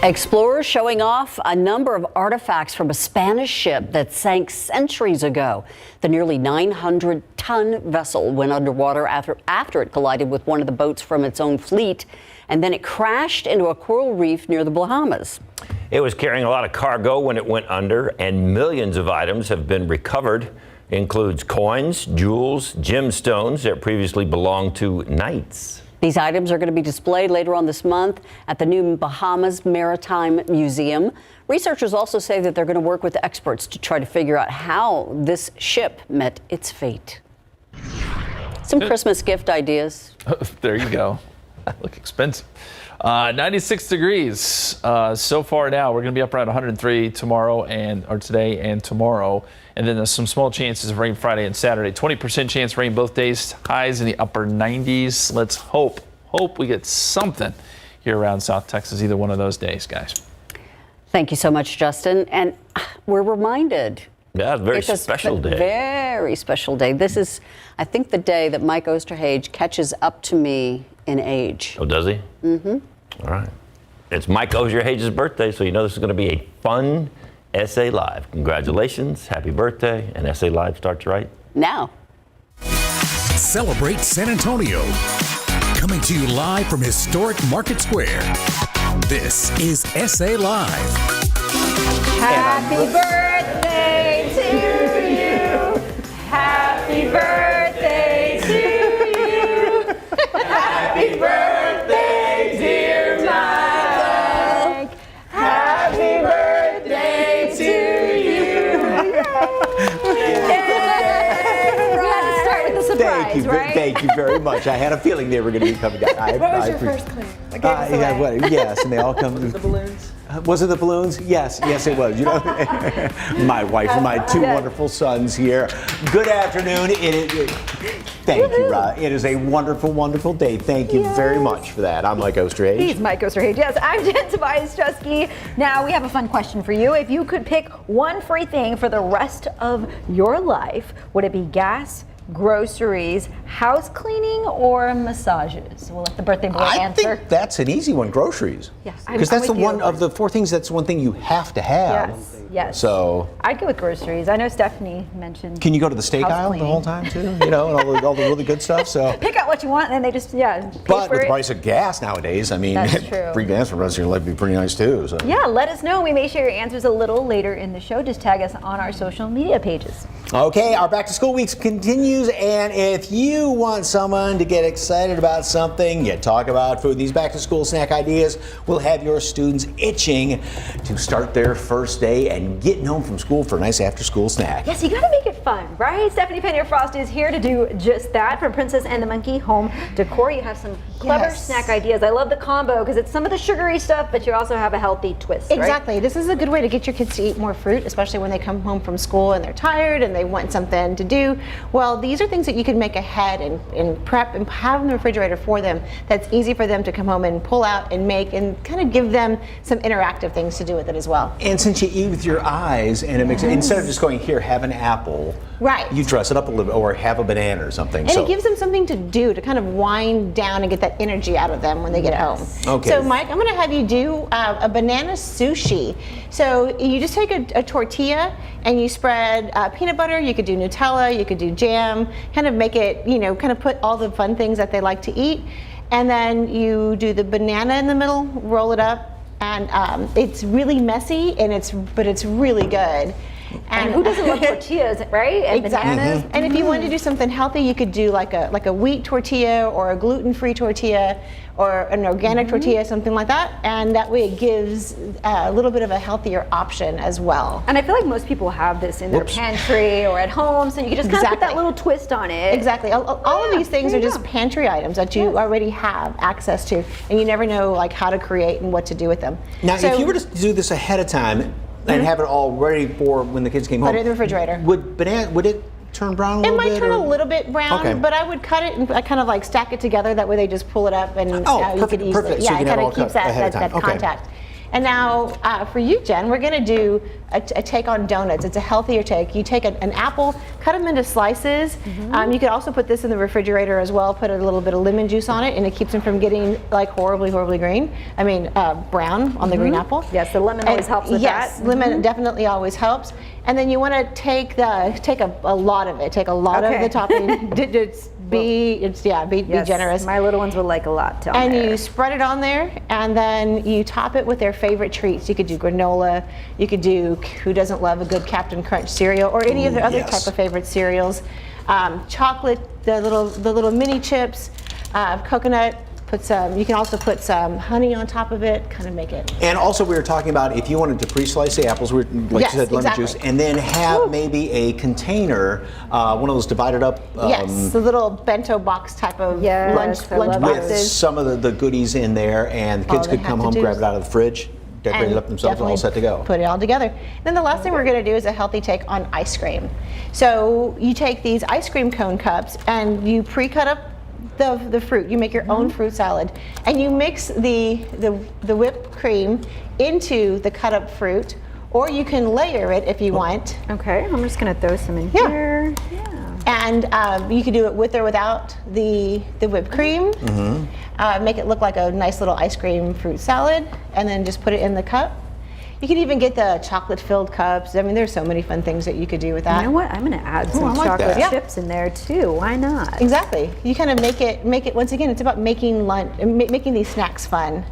Explorers showing off a number of artifacts from a Spanish ship that sank centuries ago. The nearly 900-ton vessel went underwater after it collided with one of the boats from its own fleet, and then it crashed into a coral reef near the Bahamas. It was carrying a lot of cargo when it went under, and millions of items have been recovered. It includes coins, jewels, gemstones that previously belonged to knights. These items are going to be displayed later on this month at the new Bahamas Maritime Museum. Researchers also say that they're going to work with experts to try to figure out how this ship met its fate. Some Christmas gift ideas. There you go. Look expensive. 96 degrees so far now. We're going to be up around 103 today and tomorrow. And then there's some small chances of rain Friday and Saturday. 20% chance rain both days. Highs in the upper 90s. Let's hope we get something here around South Texas either one of those days, guys. Thank you so much, Justin. And we're reminded. Yeah, it's a very special day. Very special day. This is, I think, the day that Mike Osterhage catches up to me in age. Oh, does he? Mm-hmm. All right. It's Mike Osterhage's birthday, so you know this is going to be a fun SA Live. Congratulations, happy birthday, and SA Live starts right now. Celebrate San Antonio. Coming to you live from historic Market Square. This is SA Live. Happy birthday to you. Happy birthday to you. Happy birthday, dear Mike. Happy birthday to you. We had to start with the surprise, right? Thank you very much. I had a feeling they were going to be coming down. What was your first clue? Yes, and they all come. The balloons. Was it the balloons? Yes, it was. You know, my wife and my two wonderful sons here. Good afternoon. Thank you, Rod. It is a wonderful, wonderful day. Thank you very much for that. I'm Mike Osterhage. He's Mike Osterhage. Yes, I'm Jen Tobias Chusky. Now we have a fun question for you. If you could pick one free thing for the rest of your life, would it be gas, groceries, house cleaning, or massages? We'll let the birthday boy answer. I think that's an easy one, groceries. Yes. Because that's the one of the four things, that's one thing you have to have. Yes. So I'd go with groceries. I know Stephanie mentioned. Can you go to the steak aisle the whole time too? You know, and all the really good stuff. So pick out what you want, and then they just pay But for with it. the price of gas nowadays, I mean, That's true. free gas for the rest of your life would be pretty nice too. So Yeah, let us know. We may share your answers a little later in the show. Just tag us on our social media pages. Okay, our back to school week continues, and if you want someone to get excited about something, you talk about food. These back to school snack ideas will have your students itching to start their first day and getting home from school for a nice after school snack. Yes, you gotta make it fun, right? Stephanie Pena Frost is here to do just that. From Princess and the Monkey Home Decor, you have some clever snack ideas. I love the combo because it's some of the sugary stuff, but you also have a healthy twist, Exactly. right? This is a good way to get your kids to eat more fruit, especially when they come home from school and they're tired and they want something to do. Well, these are things that you can make ahead and prep and have in the refrigerator for them. That's easy for them to come home and pull out and make, and kind of give them some interactive things to do with it as well. And since you eat with your eyes, and it makes instead of just going, here, have an apple, right? You dress it up a little bit, or have a banana or something. And it gives them something to do to kind of wind down and get that energy out of them when they get home. Okay. So, Mike, I'm going to have you do a banana sushi. So you just take a tortilla and you spread peanut butter. You could do Nutella, you could do jam, kind of make it, kind of put all the fun things that they like to eat. And then you do the banana in the middle, roll it up, and it's really messy, but it's really good. And who doesn't love tortillas, right? And bananas. And if you wanted to do something healthy, you could do like a wheat tortilla or a gluten-free tortilla or an organic tortilla, something like that. And that way it gives a little bit of a healthier option as well. And I feel like most people have this in their pantry or at home, so you can just kind of put that little twist on it. Exactly. All of these things are just pantry items that you already have access to, and you never know like how to create and what to do with them. Now, if you were to do this ahead of time and have it all ready for when the kids came home, put it in the refrigerator. Would it turn brown a little bit? It might turn a little bit brown, but I would cut it and I kind of like stack it together. That way they just pull it up and you could easily. Perfect. So Yeah, you it can kind have of keeps that contact. And now for you, Jen, we're going to do a take on donuts. It's a healthier take. You take an apple, cut them into slices. You could also put this in the refrigerator as well, put a little bit of lemon juice on it, and it keeps them from getting like horribly green. I mean, brown on the green apple. Yes, the lemon always helps with that. Yes, lemon definitely always helps. And then you want to take a lot of it. Take a lot of the topping. Be generous. My little ones would like a lot. And you spread it on there, and then you top it with their favorite treats. You could do granola. You could do, who doesn't love a good Captain Crunch cereal, or any of the other type of favorite cereals. Chocolate, the little mini chips, coconut. You can also put some honey on top of it, kind of make it. And also we were talking about if you wanted to pre-slice the apples, like you said, lemon juice, and then have maybe a container, one of those divided up. Yes, the little bento box type of lunch with boxes. some of the goodies in there, and the kids could come home, grab it out of the fridge, decorate it up themselves, and all set to go. Put it all together. Then the last thing we're going to do is a healthy take on ice cream. So you take these ice cream cone cups and you pre-cut up the fruit. You make your own fruit salad, and you mix the whipped cream into the cut up fruit, or you can layer it if you want. Okay, I'm just gonna throw some in here. Yeah. And you can do it with or without the whipped cream. Make it look like a nice little ice cream fruit salad, and then just put it in the cup. You can even get the chocolate-filled cups. I mean, there's so many fun things that you could do with that. You know what? I'm going to add some chocolate chips in there too. Why not? Exactly. You kind of make it. Once again, it's about making making these snacks fun.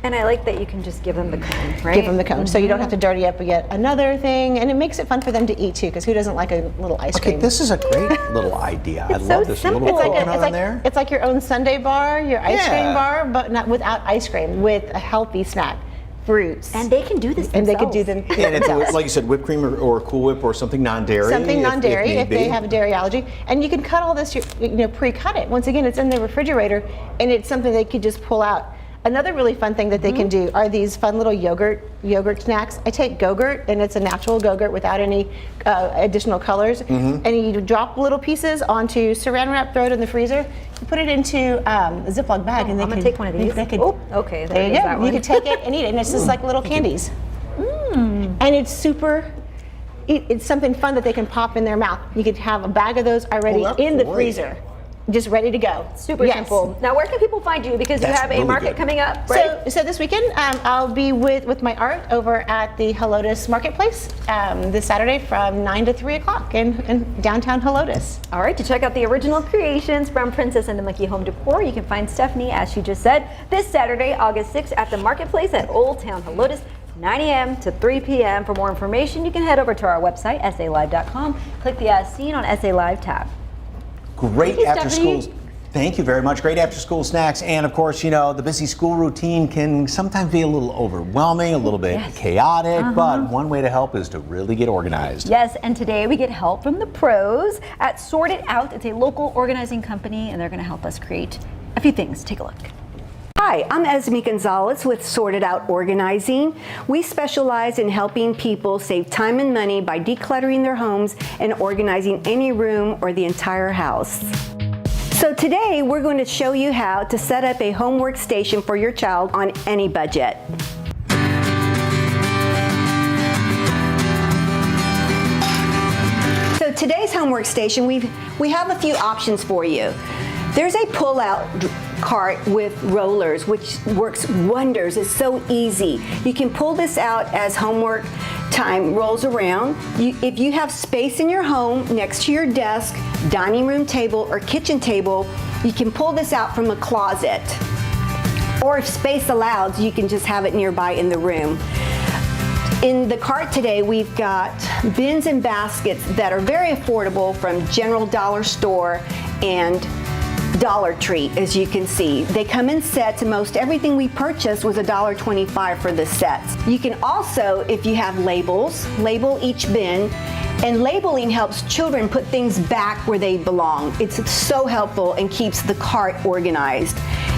And I like that you can just give them the cone, right? Give them the cone, so you don't have to dirty up yet another thing, and it makes it fun for them to eat too. Because who doesn't like a little ice cream? Okay, this is a great little idea. I love this simple. little coconut on there. It's like your own sundae bar, your ice cream bar, but not without ice cream, with a healthy snack. Fruits. And they can do this themselves. And they can do them and it's, like you said, whipped cream or Cool Whip or something non-dairy. Something non-dairy if they have a dairy allergy. And you can cut all this, pre-cut it. Once again, it's in the refrigerator, and it's something they could just pull out. Another really fun thing that they can do are these fun little yogurt snacks. I take Go-Gurt, and it's a natural Go-Gurt without any additional colors. And you drop little pieces onto saran wrap, throw it in the freezer. You put it into a Ziploc bag, and I'm gonna take one of these. Okay, there you go. You can take it and eat it, and it's just like little candies. And it's it's something fun that they can pop in their mouth. You could have a bag of those already in the freezer. Just ready to go. Super simple. Now, where can people find you? Because you have a market coming up, right? So this weekend, I'll be with my art over at the Helotes Marketplace this Saturday from 9 to 3 o'clock in downtown Helotes. All right, to check out the original creations from Princess and the Monkey Home Decor, you can find Stephanie, as she just said, this Saturday, August 6th at the Marketplace at Old Town Helotes, 9 a.m. to 3 p.m. For more information, you can head over to our website, salive.com. Click the As Seen on SA Live tab. Great after school. Thank you very much. Great after school snacks. And of course, the busy school routine can sometimes be a little overwhelming, a little bit chaotic, but one way to help is to really get organized. Yes, and today we get help from the pros at Sort It Out. It's a local organizing company, and they're going to help us create a few things. Take a look. Hi, I'm Esme Gonzalez with Sort It Out Organizing. We specialize in helping people save time and money by decluttering their homes and organizing any room or the entire house. So today we're going to show you how to set up a home workstation for your child on any budget. So today's home workstation, we have a few options for you. There's a pull-out cart with rollers, which works wonders. It's so easy. You can pull this out as homework time rolls around. If you have space in your home next to your desk, dining room table, or kitchen table, you can pull this out from a closet. Or if space allows, you can just have it nearby in the room. In the cart today, we've got bins and baskets that are very affordable from General Dollar Store and Dollar Tree, as you can see. They come in sets, and most everything we purchased was $1.25 for the sets. You can also, if you have labels, label each bin, and labeling helps children put things back where they belong. It's so helpful and keeps the cart organized.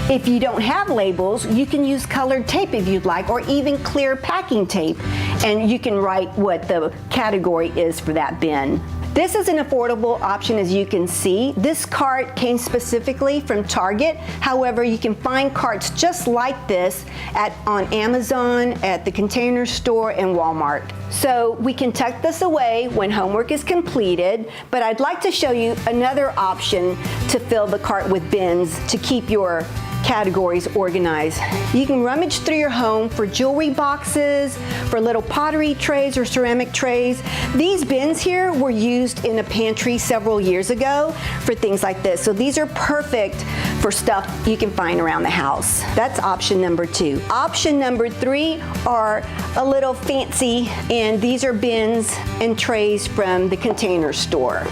If you don't have labels, you can use colored tape if you'd like, or even clear packing tape, and you can write what the category is for that bin. This is an affordable option, as you can see. This cart came specifically from Target. However, you can find carts just like this on Amazon, at the Container Store, and Walmart. So we can tuck this away when homework is completed, but I'd like to show you another option to fill the cart with bins to keep your categories organized. You can rummage through your home for jewelry boxes, for little pottery trays or ceramic trays. These bins here were used in a pantry several years ago for things like this. So these are perfect for stuff you can find around the house. That's option number 2. Option number 3 are a little fancy, and these are bins and trays from the Container Store.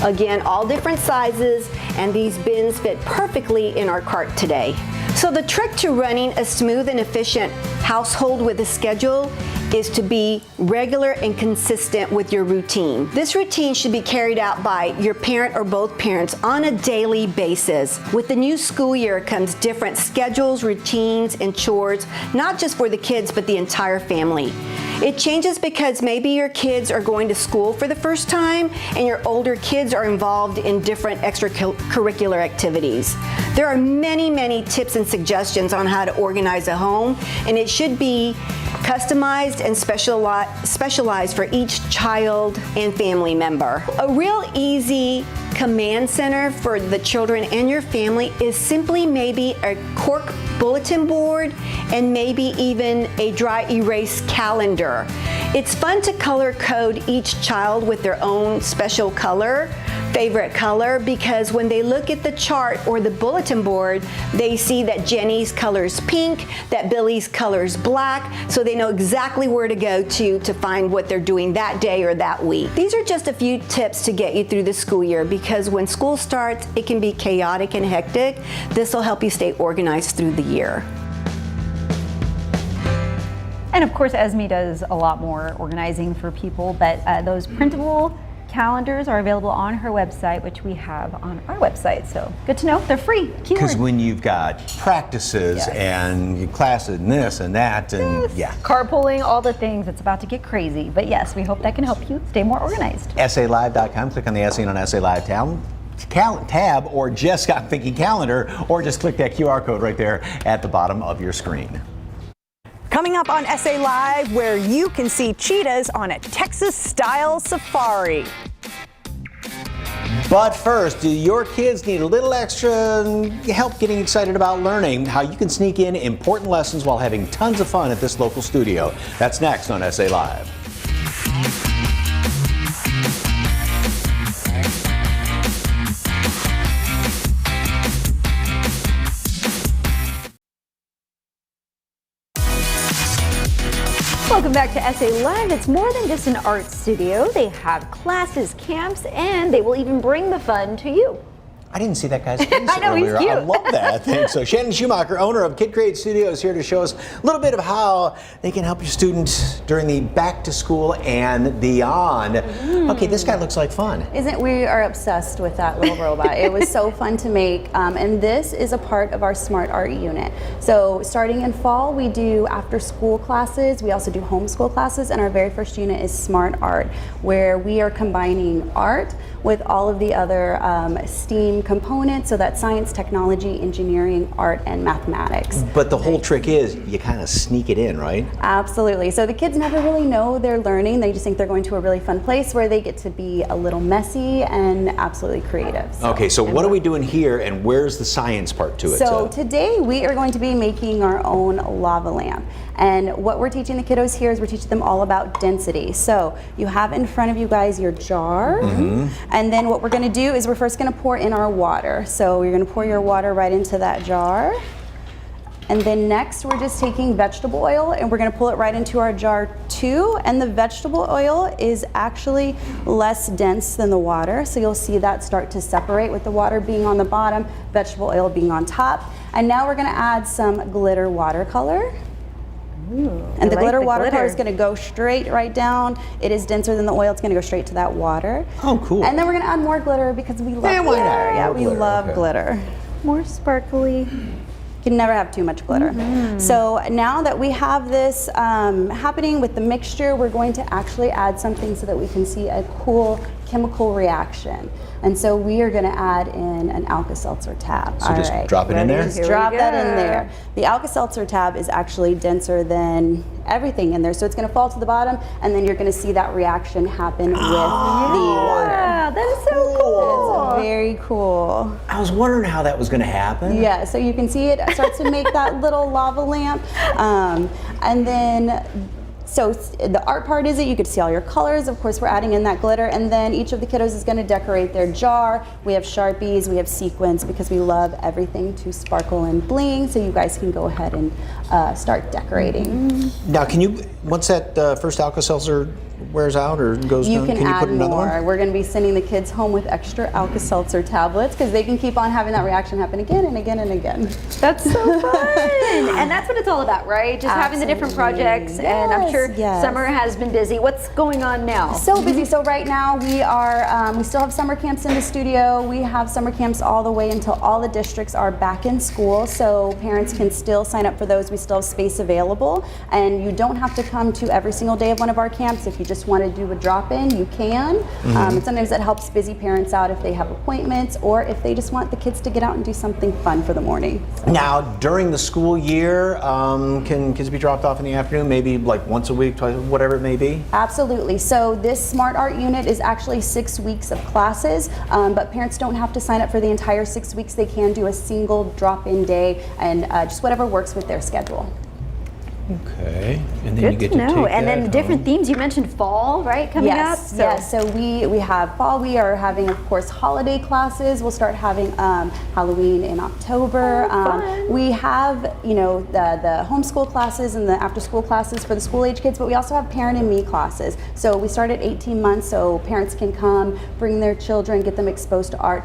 Again, all different sizes, and these bins fit perfectly in our cart today. So the trick to running a smooth and efficient household with a schedule is to be regular and consistent with your routine. This routine should be carried out by your parent or both parents on a daily basis. With the new school year comes different schedules, routines, and chores, not just for the kids, but the entire family. It changes because maybe your kids are going to school for the first time and your older kids are involved in different extracurricular activities. There are many, many tips and suggestions on how to organize a home, and it should be customized and specialized for each child and family member. A real easy command center for the children and your family is simply maybe a cork bulletin board and maybe even a dry erase calendar. It's fun to color code each child with their own special favorite color, because when they look at the chart or the bulletin board, they see that Jenny's color is pink, that Billy's color is black, so they know exactly where to go to find what they're doing that day or that week. These are just a few tips to get you through the school year, because when school starts, it can be chaotic and hectic. This will help you stay organized through the year. And of course, Esme does a lot more organizing for people, but those printable calendars are available on her website, which we have on our website. So good to know. They're free. Because when you've got practices Yes. and classes and this and that and carpooling, all the things, it's about to get crazy. But yes, we hope that can help you stay more organized. SALive.com, click on the Essay on SA Live tab, or just got thinking calendar, or just click that QR code right there at the bottom of your screen. Coming up on SA Live, where you can see cheetahs on a Texas-style safari. But first, do your kids need a little extra help getting excited about learning? How you can sneak in important lessons while having tons of fun at this local studio. That's next on SA Live. Welcome back to SA Live. It's more than just an art studio. They have classes, camps, and they will even bring the fun to you. I didn't see that guy's face I know, he's earlier. cute. I love that. Thanks. So Shannon Schumacher, owner of Kidcreated Studios, here to show us a little bit of how they can help your students during the back to school and beyond. Okay, this guy looks like fun. We are obsessed with that little robot. It was so fun to make, and this is a part of our Smart Art unit. So starting in fall, we do after school classes. We also do homeschool classes, and our very first unit is Smart Art, where we are combining art with all of the other STEAM components, so that's science, technology, engineering, art, and mathematics. But the whole trick is you kind of sneak it in, right? Absolutely. So the kids never really know they're learning. They just think they're going to a really fun place where they get to be a little messy and absolutely creative. Okay, so what are we doing here, and where's the science part to it? So today we are going to be making our own lava lamp. And what we're teaching the kiddos here is we're teaching them all about density. So you have in front of you guys your jar. And then what we're going to do is we're first going to pour in our water. So you're going to pour your water right into that jar. And then next we're just taking vegetable oil and we're going to pull it right into our jar too. And the vegetable oil is actually less dense than the water. So you'll see that start to separate with the water being on the bottom, vegetable oil being on top. And now we're going to add some glitter watercolor. And the glitter watercolor is going to go straight right down. It is denser than the oil. It's going to go straight to that water. Oh, cool. And then we're going to add more glitter because we love glitter. Yeah, we love glitter. More sparkly. can never have too much glitter. So now that we have this happening with the mixture, we're going to actually add something so that we can see a cool chemical reaction. And so we are going to add in an Alka-Seltzer tab. So just drop it in there? Just drop that in there. The Alka-Seltzer tab is actually denser than everything in there, so it's going to fall to the bottom, and then you're going to see that reaction happen with the water. Yeah, that is so cool. It's very cool. I was wondering how that was going to happen. Yeah, so you can see it starts to make that little lava lamp, and then so the art part is it, you could see all your colors. Of course, we're adding in that glitter, and then each of the kiddos is going to decorate their jar. We have Sharpies, we have sequins, because we love everything to sparkle and bling, so you guys can go ahead and start decorating. Now, can you, once that first Alka-Seltzer wears out or goes You down, can you add put another more. one? We're going to be sending the kids home with extra Alka-Seltzer tablets, because they can keep on having that reaction happen again and again and again. That's so fun. And that's what it's all about, right? Just having the different projects. And I'm sure summer has been busy. What's going on now? So busy. So right now we are, we still have summer camps in the studio. We have summer camps all the way until all the districts are back in school. So parents can still sign up for those. We still have space available. And you don't have to come to every single day of one of our camps. If you just want to do a drop-in, you can. And sometimes that helps busy parents out if they have appointments, or if they just want the kids to get out and do something fun for the morning. Now, during the school year, can kids be dropped off in the afternoon, maybe like once a week, twice, whatever it may be? Absolutely. So this Smart Art unit is actually 6 weeks of classes, but parents don't have to sign up for the entire 6 weeks. They can do a single drop-in day, and just whatever works with their schedule. Okay, and then Good you get to to know. take And that then different home. themes. You mentioned fall, right, coming up? Yes, so we have fall. We are having, of course, holiday classes. We'll start having Halloween in October. Fun. We have, you know, the homeschool classes and the after-school classes for the school-age kids, but we also have Parent and Me classes. So we start at 18 months, so parents can come, bring their children, get them exposed to art.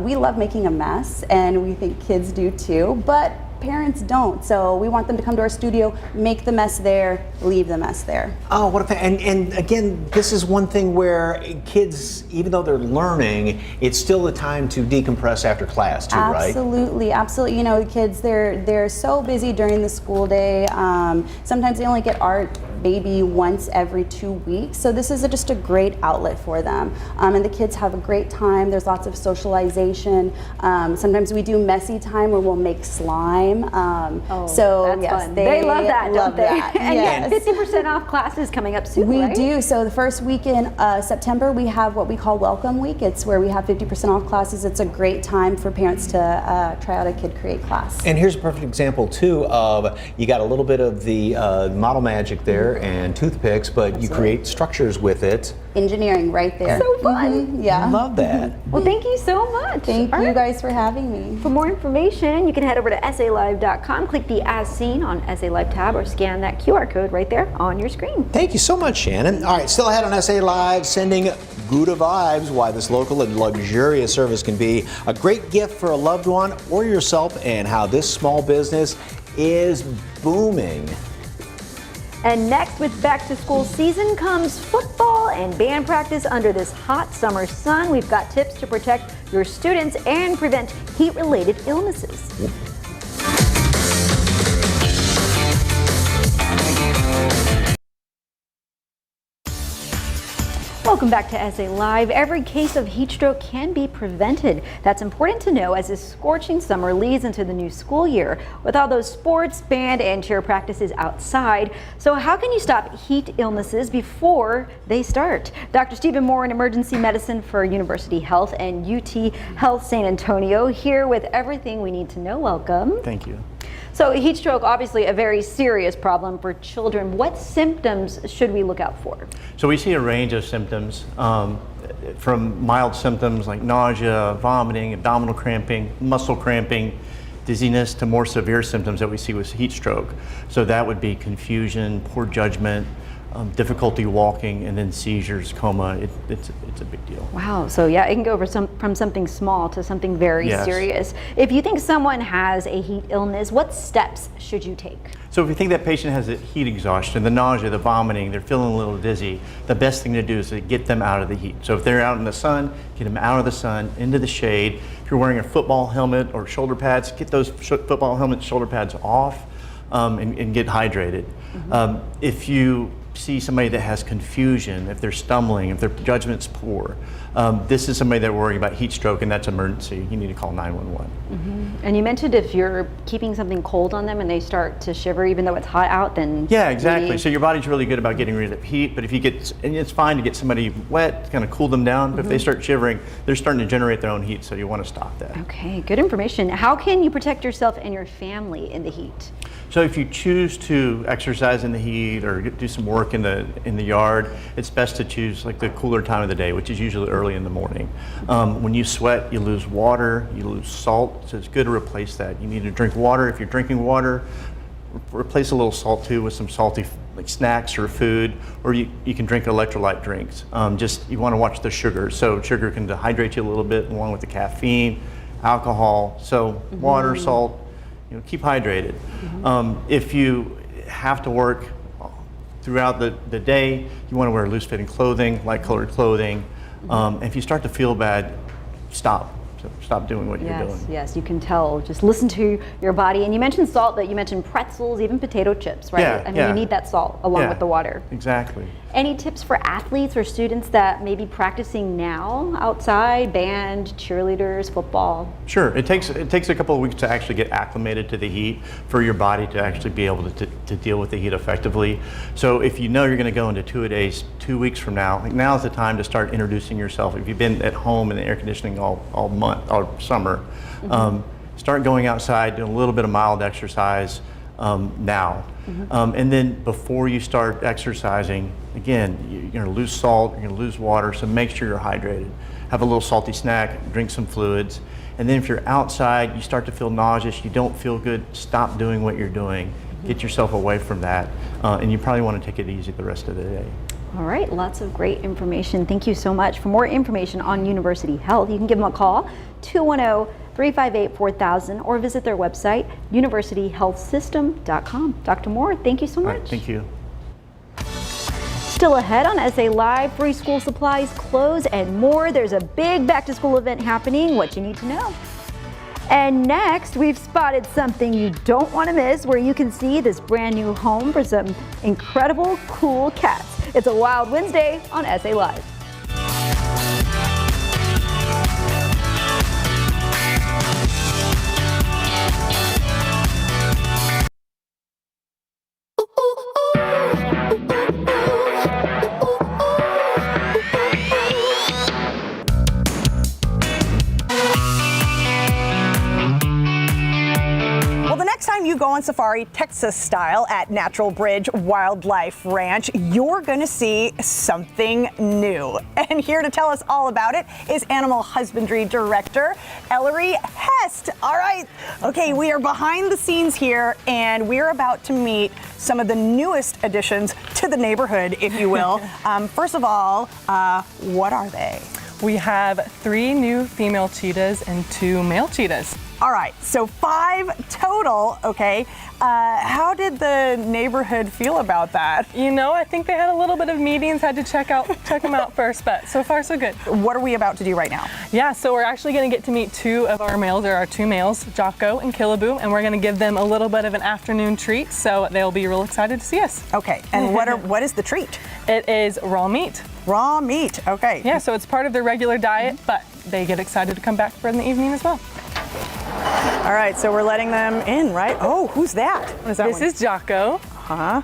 We love making a mess, and we think kids do too, but parents don't. So we want them to come to our studio, make the mess there, leave the mess there. Oh, what a and again, this is one thing where kids, even though they're learning, it's still a time to decompress after class too, right? Absolutely, absolutely. You know, the kids, they're so busy during the school day. Sometimes they only get art maybe once every 2 weeks. So this is just a great outlet for them. And the kids have a great time. There's lots of socialization. Sometimes we do messy time where we'll make slime. So that's yes, fun. They love that, don't they? that. And Yes. you get 50% off classes coming up soon, We right? do. So the first week in September, we have what we call Welcome Week. It's where we have 50% off classes. It's a great time for parents to try out a Kid Create class. And here's a perfect example too of you got a little bit of the model magic there and toothpicks, but you create structures with it. Engineering right there. So fun. Yeah. I love that. Well, thank you so much. Thank All you right. guys for having me. For more information, you can head over to SALive.com, click the As Seen on SA Live tab, or scan that QR code right there on your screen. Thank you so much, Shannon. All right, still ahead on SA Live, sending Gouda vibes, why this local and luxurious service can be a great gift for a loved one or yourself, and how this small business is booming. And next, with back to school season, comes football and band practice under this hot summer sun. We've got tips to protect your students and prevent heat-related illnesses. Welcome back to SA Live. Every case of heat stroke can be prevented. That's important to know as this scorching summer leads into the new school year with all those sports, band, and cheer practices outside. So how can you stop heat illnesses before they start? Dr. Stephen Moore in emergency medicine for University Health and UT Health San Antonio here with everything we need to know. Welcome. Thank you. So heat stroke, obviously a very serious problem for children. What symptoms should we look out for? So we see a range of symptoms, from mild symptoms like nausea, vomiting, abdominal cramping, muscle cramping, dizziness, to more severe symptoms that we see with heat stroke. So that would be confusion, poor judgment, difficulty walking, and then seizures, coma. It's a big deal. Wow. So yeah, it can go from something small to something very Yes. serious. If you think someone has a heat illness, what steps should you take? So if you think that patient has a heat exhaustion, the nausea, the vomiting, they're feeling a little dizzy, the best thing to do is to get them out of the heat. So if they're out in the sun, get them out of the sun, into the shade. If you're wearing a football helmet or shoulder pads, get those football helmet, shoulder pads off, and get hydrated. If you see somebody that has confusion, if they're stumbling, if their judgment's poor, this is somebody that we're worrying about heat stroke, and that's emergency. You need to call 911. And you mentioned if you're keeping something cold on them and they start to shiver even though it's hot out, then Yeah, exactly. maybe- So your body's really good about getting rid of heat, but if you get, and it's fine to get somebody wet, kind of cool them down, but if they start shivering, they're starting to generate their own heat, so you want to stop that. Okay, good information. How can you protect yourself and your family in the heat? So if you choose to exercise in the heat or do some work in the yard, it's best to choose like the cooler time of the day, which is usually early in the morning. When you sweat, you lose water, you lose salt, so it's good to replace that. You need to drink water. If you're drinking water, replace a little salt too with some salty like snacks or food, or you can drink electrolyte drinks. Just you want to watch the sugar. So sugar can dehydrate you a little bit along with the caffeine, alcohol. So water, salt, keep hydrated. If you have to work throughout the day, you want to wear loose fitting clothing, light colored clothing. And if you start to feel bad, stop. So stop doing what you're doing. Yes, you can tell. Just listen to your body. And you mentioned salt, but you mentioned pretzels, even potato chips, right? Yeah, I mean, you need that salt along Yeah, with the water. Exactly. Any tips for athletes or students that may be practicing now outside, band, cheerleaders, football? Sure. It takes a couple of weeks to actually get acclimated to the heat for your body to actually be able to deal with the heat effectively. So if you know you're going to go into 2-a-days 2 weeks from now, like now is the time to start introducing yourself. If you've been at home in the air conditioning all month, all summer, start going outside, doing a little bit of mild exercise now. And then before you start exercising, again, you're going to lose salt, you're going to lose water, so make sure you're hydrated. Have a little salty snack, drink some fluids. And then if you're outside, you start to feel nauseous, you don't feel good, stop doing what you're doing. Get yourself away from that. And you probably want to take it easy the rest of the day. All right, lots of great information. Thank you so much. For more information on University Health, you can give them a call, 210-358-4000, or visit their website, universityhealthsystem.com. Dr. Moore, thank you so much. All right, thank you. Still ahead on SA Live, free school supplies, clothes, and more. There's a big back-to-school event happening, what you need to know. And next, we've spotted something you don't want to miss, where you can see this brand new home for some incredible, cool cats. It's a Wild Wednesday on SA Live. You go on safari Texas style at Natural Bridge Wildlife Ranch, you're gonna see something new. And here to tell us all about it is Animal Husbandry Director Ellery Hest. All right, okay, we are behind the scenes here and we're about to meet some of the newest additions to the neighborhood, if you will. First of all, what are they? We have 3 new female cheetahs and 2 male cheetahs. All right, so 5 total, okay. How did the neighborhood feel about that? You know, I think they had a little bit of meetings, had to check them out first, but so far so good. What are we about to do right now? Yeah, so we're actually gonna get to meet 2 of our males. There are 2 males, Jocko and Killaboo, and we're gonna give them a little bit of an afternoon treat, so they'll be real excited to see us. Okay, and what is the treat? It is raw meat. Raw meat, okay. Yeah, so it's part of their regular diet, but they get excited to come back for in the evening as well. All right, so we're letting them in, right? Oh, who's that? What is that This is Jocko. Uh-huh.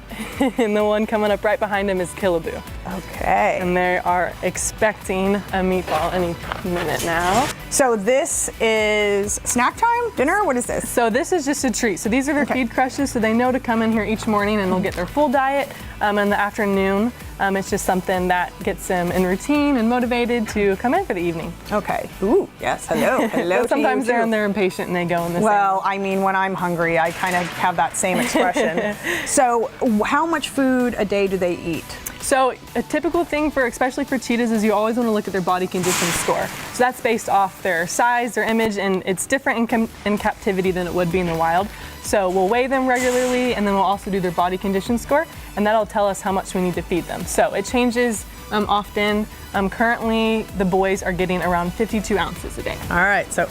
And the one coming up right behind him is Killaboo. Okay. And they are expecting a meatball any minute now. So this is snack time, dinner, what is this? So this is just a treat. So these are their feed crushes, so they know to come in here each morning and they'll get their full diet. In the afternoon, It's just something that gets them in routine and motivated to come in for the evening. Okay. Ooh, yes. Hello. Hello. But sometimes they're impatient and they go in the Well, I mean, when I'm hungry, I kind of have that same expression. So, how much food a day do they eat? So a typical thing especially for cheetahs is you always want to look at their body condition score. So that's based off their size, their image, and it's different in captivity than it would be in the wild. So we'll weigh them regularly, and then we'll also do their body condition score, and that'll tell us how much we need to feed them. So it changes often. Currently, the boys are getting around 52 ounces a day. All right, so,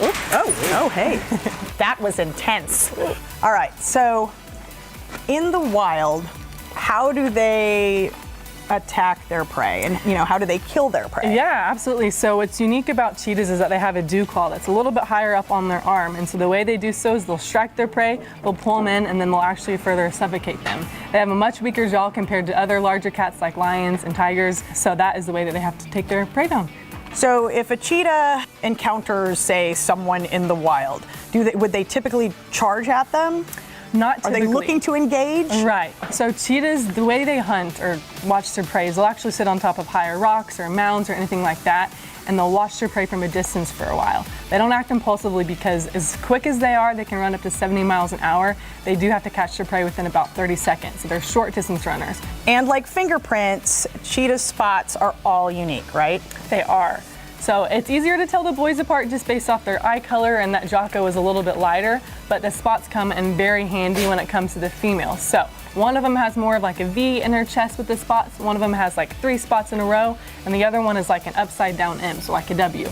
hey, that was intense. All right, so in the wild, how do they attack their prey, and how do they kill their prey? Yeah, absolutely. So what's unique about cheetahs is that they have a dew claw that's a little bit higher up on their arm, and so the way they do so is they'll strike their prey, they'll pull them in, and then they'll actually further suffocate them. They have a much weaker jaw compared to other larger cats like lions and tigers, so that is the way that they have to take their prey down. So if a cheetah encounters, say, someone in the wild, would they typically charge at them? Not typically. Are they looking to engage? Right. So cheetahs, the way they hunt or watch their prey is they'll actually sit on top of higher rocks or mounds or anything like that, and they'll watch their prey from a distance for a while. They don't act impulsively because as quick as they are, they can run up to 70 miles an hour. They do have to catch their prey within about 30 seconds. So they're short distance runners. And like fingerprints, cheetah spots are all unique, right? They are. So it's easier to tell the boys apart just based off their eye color, and that Jocko is a little bit lighter, but the spots come in very handy when it comes to the females. So one of them has more of like a V in her chest with the spots, one of them has like 3 spots in a row, and the other one is like an upside down M, so like a W.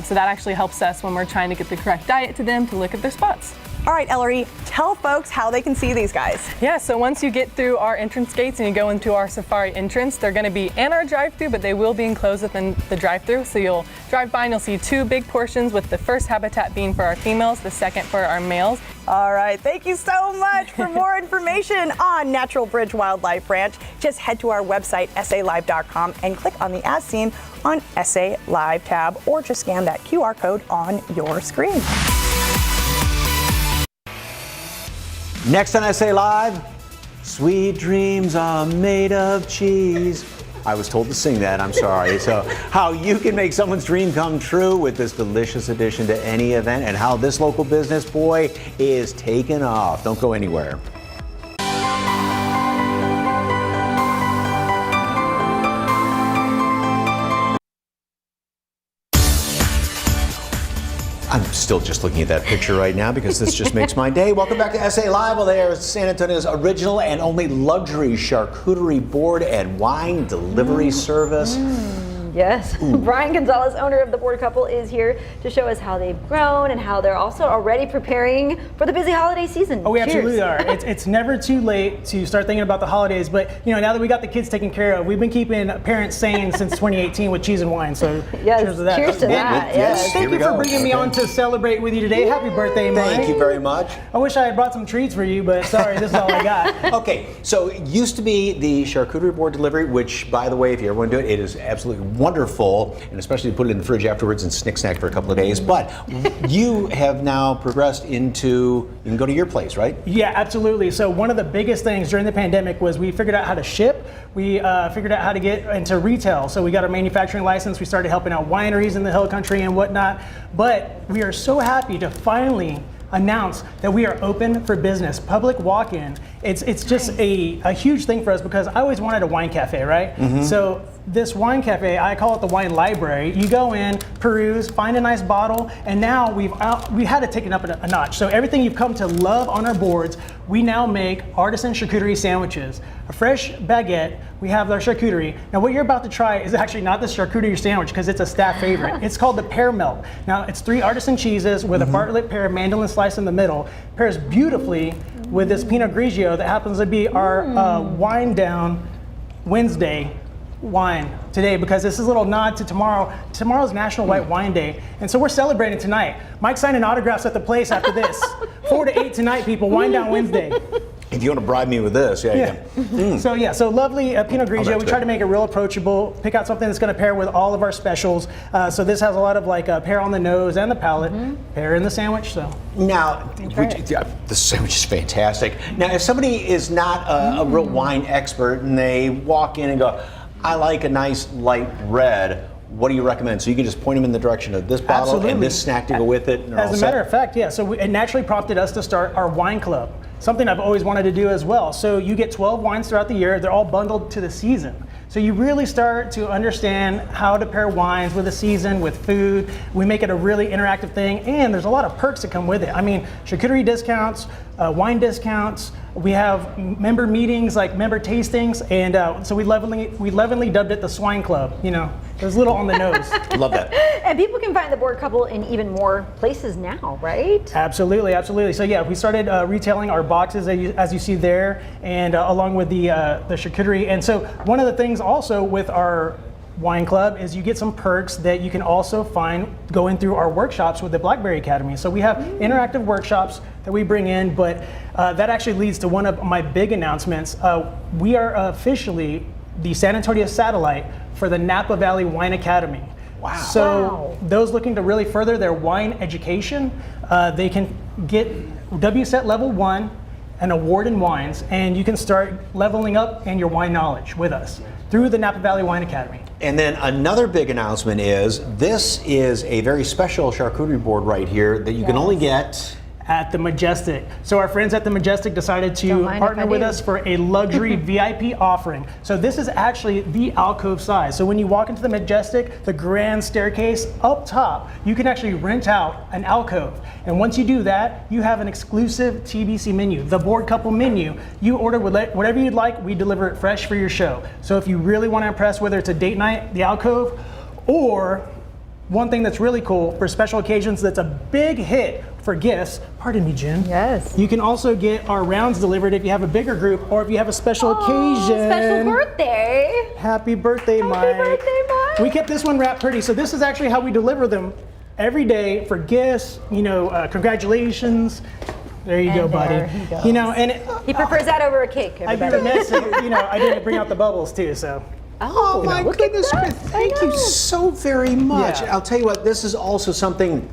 So that actually helps us when we're trying to get the correct diet to them to look at their spots. All right, Ellery, tell folks how they can see these guys. Yeah, so once you get through our entrance gates and you go into our safari entrance, they're going to be in our drive-thru, but they will be enclosed within the drive-thru. So you'll drive by and you'll see 2 big portions, with the first habitat being for our females, the second for our males. All right, thank you so much. For more information on Natural Bridge Wildlife Ranch, just head to our website, salive.com, and click on the As Seen on SA Live tab, or just scan that QR code on your screen. Next on SA Live, sweet dreams are made of cheese. I was told to sing that, I'm sorry. So how you can make someone's dream come true with this delicious addition to any event, and how this local business, boy, is taking off. Don't go anywhere. I'm still just looking at that picture right now because this just makes my day. Welcome back to SA Live. Well, there is San Antonio's original and only luxury charcuterie board and wine delivery service. Yes. Brian Gonzalez, owner of the Board Couple, is here to show us how they've grown and how they're also already preparing for the busy holiday season. Oh, we Cheers. absolutely are. It's never too late to start thinking about the holidays, but now that we got the kids taken care of, we've been keeping parents sane since 2018 with cheese and wine. So yes, cheers to that. Cheers to that. Yes. Thank you for bringing me on to celebrate with you today. Happy birthday, Mike. Thank you very much. I wish I had brought some treats for you, but sorry, this is all I got. Okay, so it used to be the charcuterie board delivery, which, by the way, if you ever want to do it, it is absolutely wonderful, and especially to put it in the fridge afterwards and snack for a couple of days. But you have now progressed into, you can go to your place, right? Yeah, absolutely. So one of the biggest things during the pandemic was we figured out how to ship. We figured out how to get into retail. So we got our manufacturing license. We started helping out wineries in the Hill Country and whatnot. But we are so happy to finally announce that we are open for business, public walk-in. It's just a huge thing for us because I always wanted a wine cafe, right? So this wine cafe, I call it the wine library. You go in, peruse, find a nice bottle, and now we had to take it up a notch. So everything you've come to love on our boards, we now make artisan charcuterie sandwiches. A fresh baguette, we have our charcuterie. Now what you're about to try is actually not the charcuterie sandwich because it's a staff favorite. It's called the pear melt. Now it's 3 artisan cheeses with a Bartlett pear mandolin slice in the middle. Pairs beautifully with this Pinot Grigio that happens to be our wine down Wednesday wine today, because this is a little nod to tomorrow. Tomorrow's National White Wine Day, and so we're celebrating tonight. Mike's signing autographs at the place after this. 4 to 8 tonight, people. Wine down Wednesday. If you want to bribe me with this, So lovely Pinot Grigio. We try to make it real approachable. Pick out something that's going to pair with all of our specials. So this has a lot of like pear on the nose and the palate, pear in the sandwich. So now, the sandwich is fantastic. Now, if somebody is not a real wine expert and they walk in and go, I like a nice light red. What do you recommend? So you can just point them in the direction of this bottle Absolutely. and this snack to go with it. And As a matter of fact, yeah. So it naturally prompted us to start our wine club. Something I've always wanted to do as well. So you get 12 wines throughout the year. They're all bundled to the season. So you really start to understand how to pair wines with the season, with food. We make it a really interactive thing, and there's a lot of perks that come with it. I mean, charcuterie discounts, wine discounts. We have member meetings, like member tastings, and so we lovingly dubbed it the Swine Club. You know, it was a little on the nose. Love that. And people can find the board couple in even more places now, right? Absolutely, absolutely. So yeah, we started retailing our boxes as you see there, and along with the charcuterie. And so one of the things also with our wine club is you get some perks that you can also find going through our workshops with the Blackberry Academy. So we have interactive workshops that we bring in, but that actually leads to one of my big announcements. We are officially the San Antonio satellite for the Napa Valley Wine Academy. Wow. So those looking to really further their wine education, they can get WSET Level 1, an award in wines, and you can start leveling up in your wine knowledge with us through the Napa Valley Wine Academy. And then another big announcement is this is a very special charcuterie board right here that you can only get at the Majestic. So our friends at the Majestic decided to partner with us for a luxury VIP offering. So this is actually the alcove size. So when you walk into the Majestic, the grand staircase up top, you can actually rent out an alcove. And once you do that, you have an exclusive TBC menu, the board couple menu. You order whatever you'd like, we deliver it fresh for your show. So if you really want to impress, whether it's a date night, the alcove, or one thing that's really cool for special occasions that's a big hit for gifts, pardon me, Jen. Yes. You can also get our rounds delivered if you have a bigger group or if you have a special occasion. Special birthday. Happy birthday, Mike. Happy birthday, Mike. We kept this one wrapped pretty. So this is actually how we deliver them every day for gifts, you know, congratulations. There you go, buddy. There he goes. You know, and he prefers that over a cake. I'd be remiss if, you know, I didn't bring out the bubbles too, so. Oh my goodness, thank you so very much. Yeah. I'll tell you what, this is also something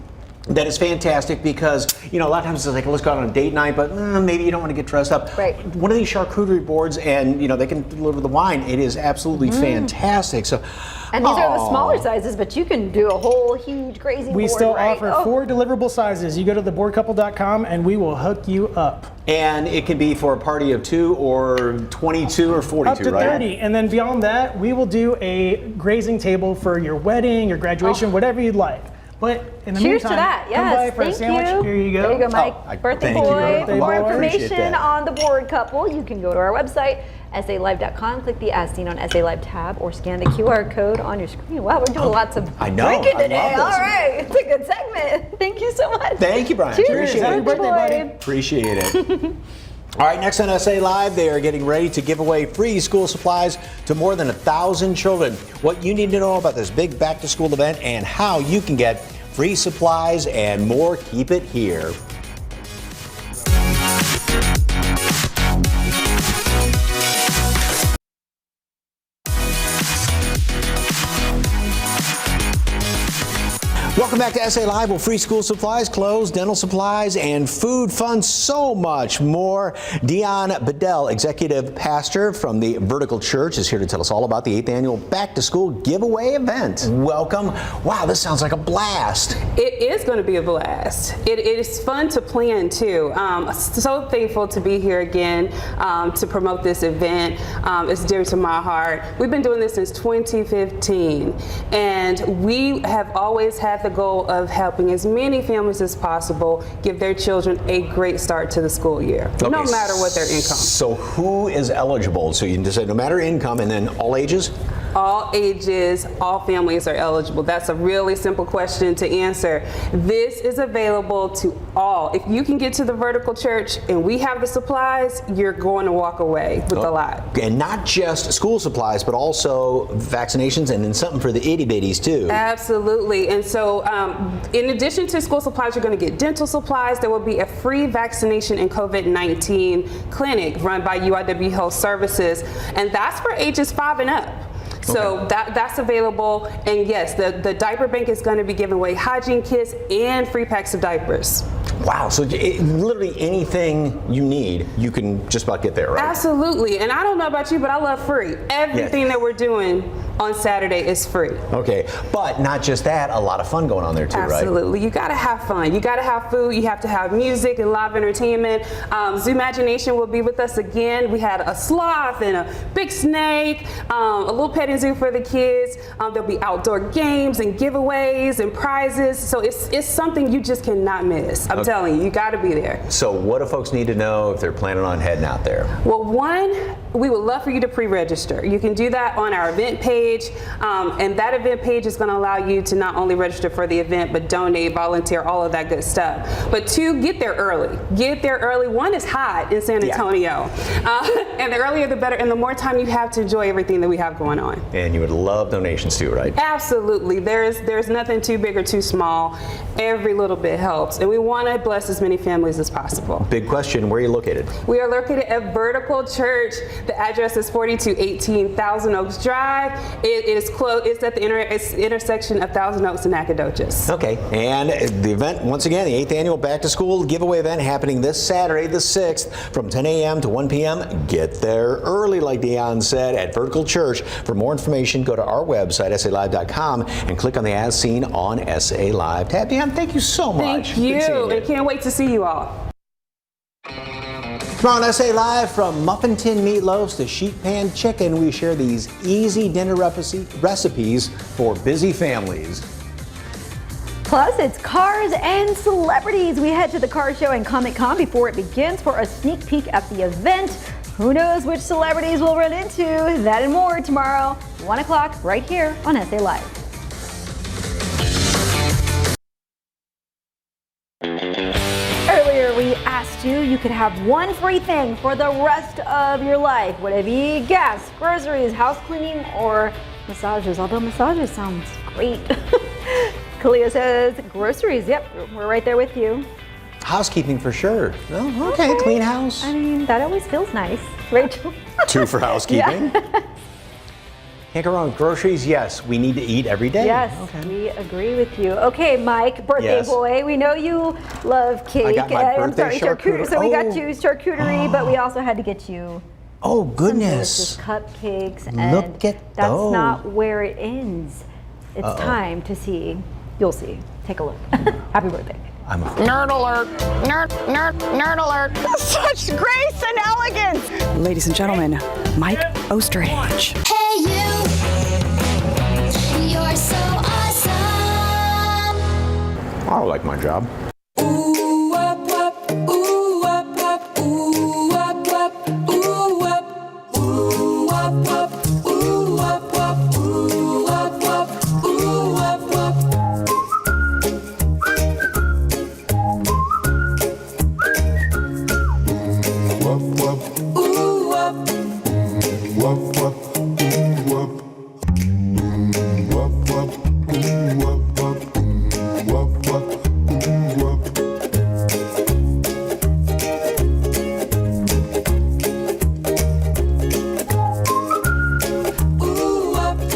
that is fantastic because, you know, a lot of times it's like, let's go out on a date night, but maybe you don't want to get dressed up. Right. One of these charcuterie boards and, you know, they can deliver the wine. It is absolutely fantastic. So, and these are the smaller sizes, but you can do a whole huge crazy board, We still right? offer 4 deliverable sizes. You go to theboardcouple.com and we will hook you up. And it can be for a party of 2 or 22 or 42, up to right? 30. And then beyond that, we will do a grazing table for your wedding, your graduation, whatever you'd like. But in the Cheers meantime, to that. Yes. come by for a sandwich. You. Here you go. There you go, Mike. Birthday thank you, boy. birthday For more boy. Appreciate information that. on the board couple, you can go to our website, SALive.com, click the As Seen on SA Live tab, or scan the QR code on your screen. Wow, we're doing lots of drinking today. I love this. All right, it's a good segment. Thank you so much. Thank you, Brian. Cheers. Appreciate Happy it. birthday, buddy. Appreciate it. All right, next on SA Live, they are getting ready to give away free school supplies to more than 1,000 children. What you need to know about this big back-to-school event and how you can get free supplies and more. Keep it here. Welcome back to SA Live. Well, free school supplies, clothes, dental supplies, and food, fun, so much more. Dion Bedell, executive pastor from the Vertical Church, is here to tell us all about the 8th annual Back to School giveaway event. Welcome. Wow, this sounds like a blast. It is going to be a blast. It is fun to plan too. So thankful to be here again to promote this event. It's dear to my heart. We've been doing this since 2015, and we have always had the goal of helping as many families as possible give their children a great start to the school year, no matter what their income. So who is eligible? So you can just say no matter income, and then all ages? All ages, all families are eligible. That's a really simple question to answer. This is available to all. If you can get to the Vertical Church and we have the supplies, you're going to walk away with a lot. And not just school supplies, but also vaccinations and then something for the itty bitties too. Absolutely. And so in addition to school supplies, you're going to get dental supplies. There will be a free vaccination and COVID-19 clinic run by UIW Health Services, and that's for ages 5 and up. So that's available, and yes, the diaper bank is going to be giving away hygiene kits and free packs of diapers. Wow, so literally anything you need, you can just about get there, right? Absolutely, and I don't know about you, but I love free. Everything that we're doing on Saturday is free. Okay, but not just that, a lot of fun going on there too, right? Absolutely, you gotta have fun. You gotta have food, you have to have music and live entertainment. Zoo Imagination will be with us again. We had a sloth and a big snake, a little petting zoo for the kids. There'll be outdoor games and giveaways and prizes. So it's something you just cannot miss. I'm telling you, you gotta be there. So what do folks need to know if they're planning on heading out there? Well, one, we would love for you to pre-register. You can do that on our event page, and that event page is going to allow you to not only register for the event, but donate, volunteer, all of that good stuff. But two, get there early. Get there early. One is hot in San Antonio, and the earlier the better, and the more time you have to enjoy everything that we have going on. And you would love donations too, right? Absolutely. There's nothing too big or too small. Every little bit helps, and we want to bless as many families as possible. Big question, where are you located? We are located at Vertical Church. The address is 4218 Thousand Oaks Drive. It is close. It's at the intersection of Thousand Oaks and Nacogdoches. Okay, and the event, once again, the 8th annual Back to School giveaway event happening this Saturday, the 6th, from 10 a.m. to 1 p.m. Get there early, like Dion said, at Vertical Church. For more information, go to our website, salive.com, and click on the As Seen on SA Live tab. Dion, thank you so much. Thank you, and can't wait to see you all. Tomorrow on SA Live, from muffin tin meatloaves to sheet pan chicken, we share these easy dinner recipes for busy families. Plus, it's cars and celebrities. We head to the car show and Comic-Con before it begins for a sneak peek at the event. Who knows which celebrities we'll run into? That and more tomorrow, 1 o'clock, right here on SA Live. Earlier, we asked you could have one free thing for the rest of your life. Would it be gas, groceries, house cleaning, or massages? Although massages sounds great. Kalia says groceries. Yep, we're right there with you. Housekeeping for sure. Oh, okay, clean house. I mean, that always feels nice, Rachel. 2 for housekeeping. Yeah. Can't go wrong with groceries. Yes, we need to eat every day. Yes, we agree with you. Okay, Mike, birthday boy. We know you love cake. I got my birthday charcuterie. So we got you charcuterie, but we also had to get you. Oh goodness! Some cupcakes, and look at that's those. not where it ends. It's time to see. You'll see. Take a look. Happy birthday. I'm a Nerd alert! Nerd alert! Such grace and elegance! Ladies and gentlemen, Mike Osterhage. Hey you, you're so awesome. I like my job. Ooh up up, ooh up up, ooh up up, ooh up, ooh up up, ooh up up, ooh up up, ooh up up.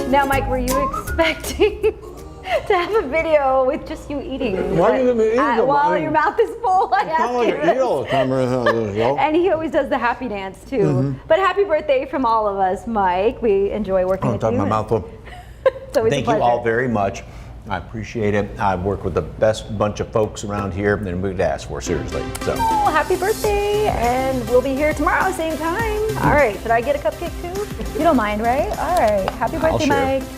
Now, Mike, were you expecting to have a video with just you eating? Why are you eating while your mouth is full, I ask you this. And he always does the happy dance too. But happy birthday from all of us, Mike. We enjoy working with you. My mouth full. Thank you all very much. I appreciate it. I work with the best bunch of folks around here than we could ask for, seriously. So. Oh, happy birthday, and we'll be here tomorrow, same time. All right, should I get a cupcake too? You don't mind, right? All right, happy birthday, share. Mike.